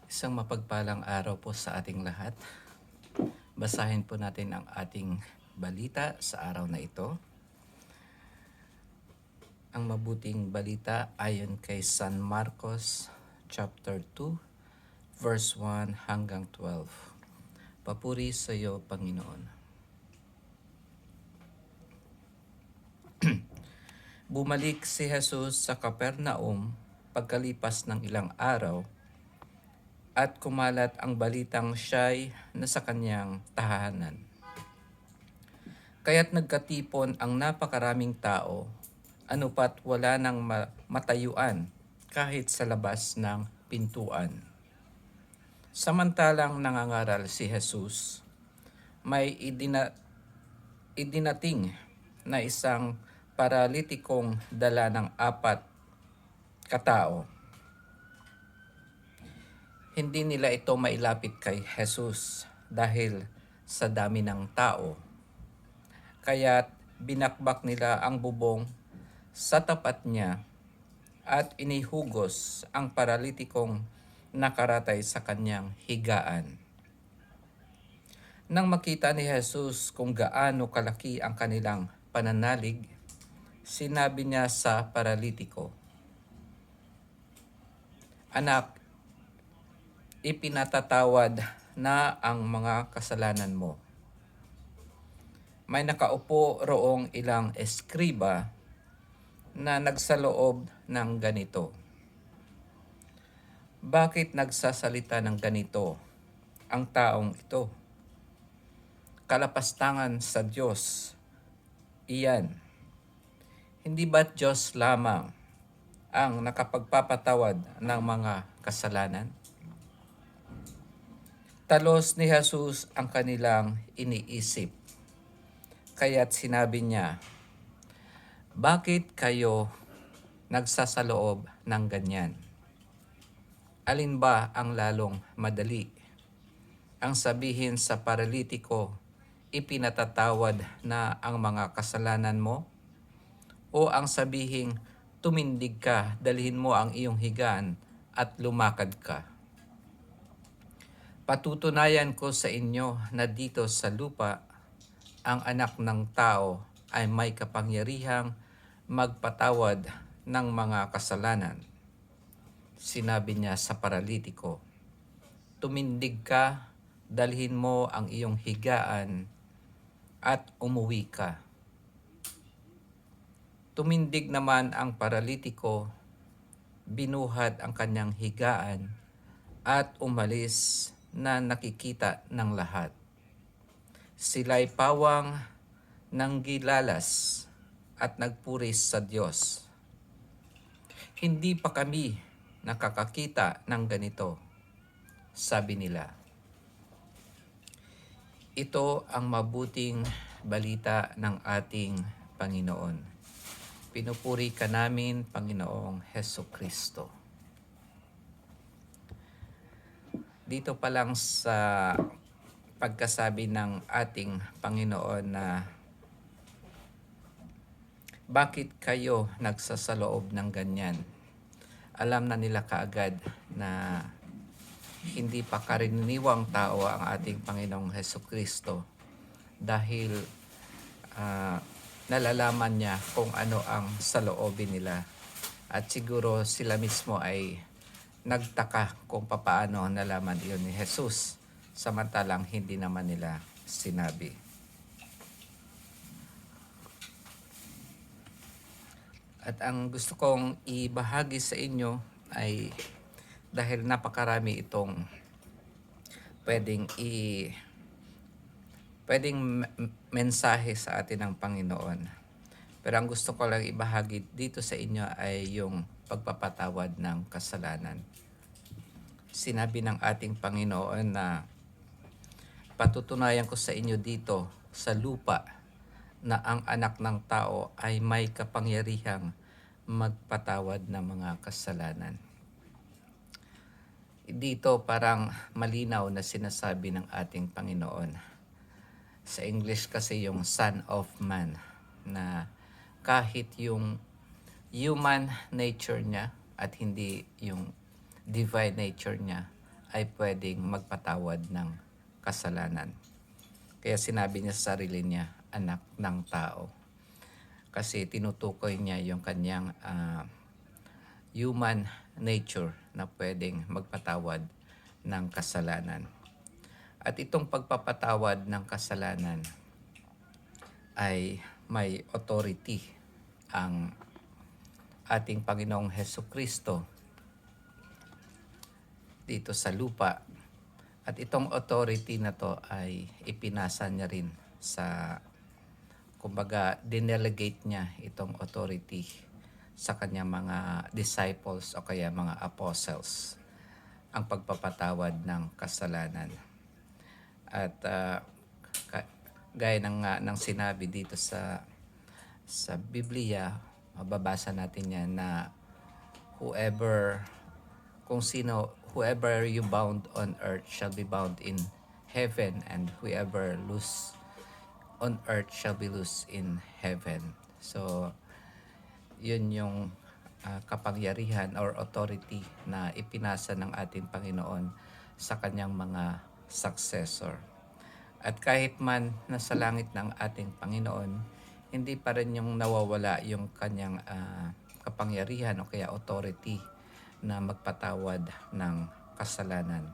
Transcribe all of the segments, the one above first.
Isang mapagpalang araw po sa ating lahat. Basahin po natin ang ating balita sa araw na ito. Ang mabuting balita ayon kay San Marcos chapter 2 verse 1 hanggang 12. Papuri sa iyo, Panginoon. Bumalik si Jesus sa Capernaum pagkalipas ng ilang araw at kumalat ang balitang siya'y nasa kanyang tahanan. Kaya't nagkatipon ang napakaraming tao, anupat wala nang matayuan kahit sa labas ng pintuan. Samantalang nangangaral si Jesus, may idinating na isang paralitikong dala ng 4 katao. Hindi nila ito mailapit kay Jesus dahil sa dami ng tao. Kaya't binakbak nila ang bubong sa tapat niya at inihugos ang paralitikong nakaratay sa kanyang higaan. Nang makita ni Jesus kung gaano kalaki ang kanilang pananalig, sinabi niya sa paralitiko, "Anak, ipinatatawad na ang mga kasalanan mo." May nakaupo roong ilang eskriba na nagsaloob ng ganito, "Bakit nagsasalita ng ganito ang taong ito? Kalapastangan sa Diyos iyan. Hindi ba't Diyos lamang ang nakapagpapatawad ng mga kasalanan?" Talos ni Jesus ang kanilang iniisip. Kaya't sinabi niya, "Bakit kayo nagsasaloob ng ganyan? Alin ba ang lalong madali? Ang sabihin sa paralitiko, ipinatatawad na ang mga kasalanan mo? O ang sabihing, tumindig ka, dalhin mo ang iyong higaan at lumakad ka? Patutunayan ko sa inyo na dito sa lupa, ang anak ng tao ay may kapangyarihang magpatawad ng mga kasalanan." Sinabi niya sa paralitiko, "Tumindig ka, dalhin mo ang iyong higaan at umuwi ka." Tumindig naman ang paralitiko, binuhat ang kanyang higaan at umalis na nakikita ng lahat. Sila'y pawang nanggilalas at nagpuris sa Diyos. "Hindi pa kami nakakakita ng ganito," sabi nila. Ito ang mabuting balita ng ating Panginoon. Pinupuri ka namin, Panginoong Hesukristo. Dito pa lang sa pagkasabi ng ating Panginoon na bakit kayo nagsasaloob ng ganyan, alam na nila kaagad na hindi pa karaniwang tao ang ating Panginoong Hesukristo dahil nalalaman niya kung ano ang saloobin nila. At siguro sila mismo ay nagtaka kung papaano nalaman iyon ni Jesus, samantalang hindi naman nila sinabi. At ang gusto kong ibahagi sa inyo ay dahil napakarami itong pwedeng mensahe sa atin ng Panginoon. Pero ang gusto ko lang ibahagi dito sa inyo ay yung pagpapatawad ng kasalanan. Sinabi ng ating Panginoon na patutunayan ko sa inyo dito sa lupa na ang anak ng tao ay may kapangyarihang magpatawad ng mga kasalanan. Dito parang malinaw na sinasabi ng ating Panginoon. Sa English kasi yung Son of Man, na kahit yung human nature niya at hindi yung divine nature niya ay pwedeng magpatawad ng kasalanan. Kaya sinabi niya sa sarili niya, anak ng tao. Kasi tinutukoy niya yung kanyang human nature na pwedeng magpatawad ng kasalanan. At itong pagpapatawad ng kasalanan ay may authority ang ating Panginoong Hesukristo dito sa lupa. At itong authority na to ay ipinasa niya rin sa, kumbaga, dinelegate niya itong authority sa kanyang mga disciples o kaya mga apostles, ang pagpapatawad ng kasalanan. At gaya ng sinabi dito sa Biblia, mababasa natin yan na whoever you bound on earth shall be bound in heaven, and whoever loose on earth shall be loose in heaven. So, yun yung kapangyarihan or authority na ipinasa ng ating Panginoon sa kanyang mga successor. At kahit man nasa langit ng ating Panginoon, hindi pa rin yung nawawala yung kanyang kapangyarihan o kaya authority na magpatawad ng kasalanan.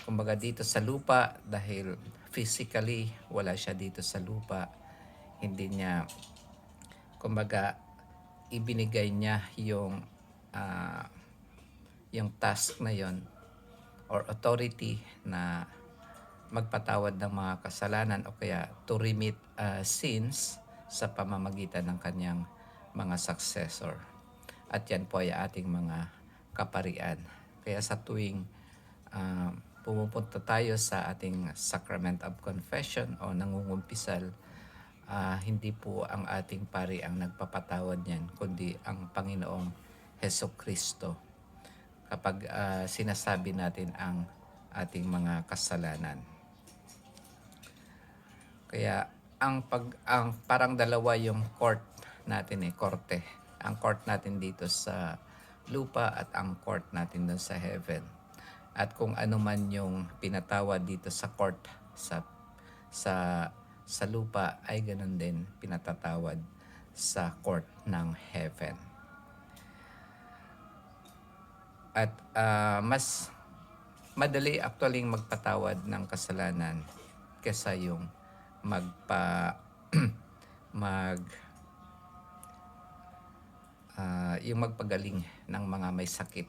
Kumbaga dito sa lupa, dahil physically wala siya dito sa lupa, hindi niya, kumbaga, ibinigay niya yung task na yon or authority na magpatawad ng mga kasalanan o kaya to remit sins sa pamamagitan ng kanyang mga successor. At yan po ay ating mga kaparian. Kaya sa tuwing pumupunta tayo sa ating Sacrament of Confession o nangungumpisal, hindi po ang ating pari ang nagpapatawad niyan, kundi ang Panginoong Hesukristo. Kapag sinasabi natin ang ating mga kasalanan. Kaya ang parang dalawa yung court natin korte. Ang court natin dito sa lupa at ang court natin doon sa heaven. At kung ano man yung pinatawad dito sa court sa lupa ay ganun din pinatatawad sa court ng heaven. At mas madali actually magpatawad ng kasalanan kesa yung yung magpagaling ng mga may sakit.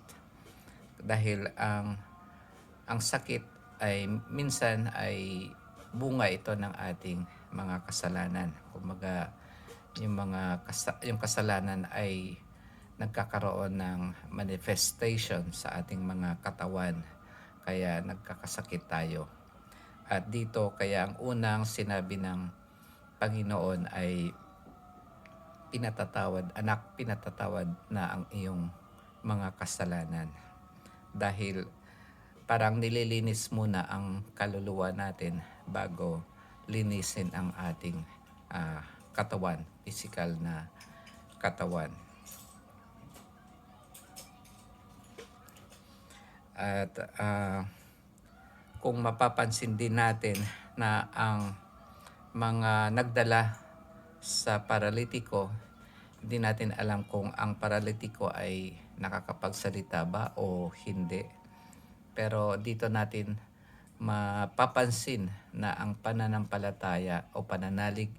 Dahil ang sakit ay minsan ay bunga ito ng ating mga kasalanan. Kumbaga yung kasalanan ay nagkakaroon ng manifestation sa ating mga katawan, kaya nagkakasakit tayo. At dito kaya ang unang sinabi ng Panginoon ay pinatatawad na ang iyong mga kasalanan. Dahil parang nililinis muna ang kaluluwa natin bago linisin ang ating katawan, physical na katawan. At kung mapapansin din natin na ang mga nagdala sa paralitiko, hindi natin alam kung ang paralitiko ay nakakapagsalita ba o hindi. Pero dito natin mapapansin na ang pananampalataya o pananalig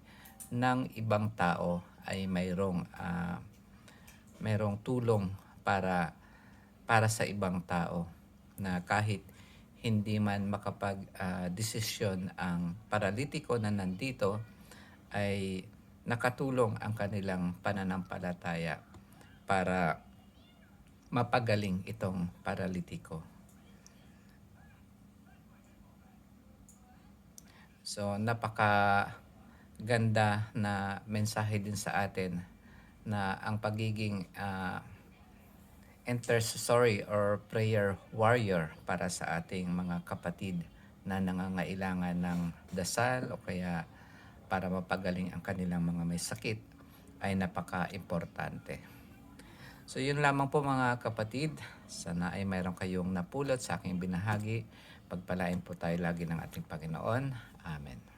ng ibang tao ay mayroong tulong para sa ibang tao, na kahit hindi man makapag-desisyon ang paralitiko na nandito, ay nakatulong ang kanilang pananampalataya para mapagaling itong paralitiko. So napakaganda na mensahe din sa atin na ang pagiging intercessory or prayer warrior para sa ating mga kapatid na nangangailangan ng dasal o kaya para mapagaling ang kanilang mga may sakit ay napaka-importante. So yun lamang po mga kapatid. Sana ay mayroon kayong napulot sa aking binahagi. Pagpalain po tayo lagi ng ating Panginoon. Amen.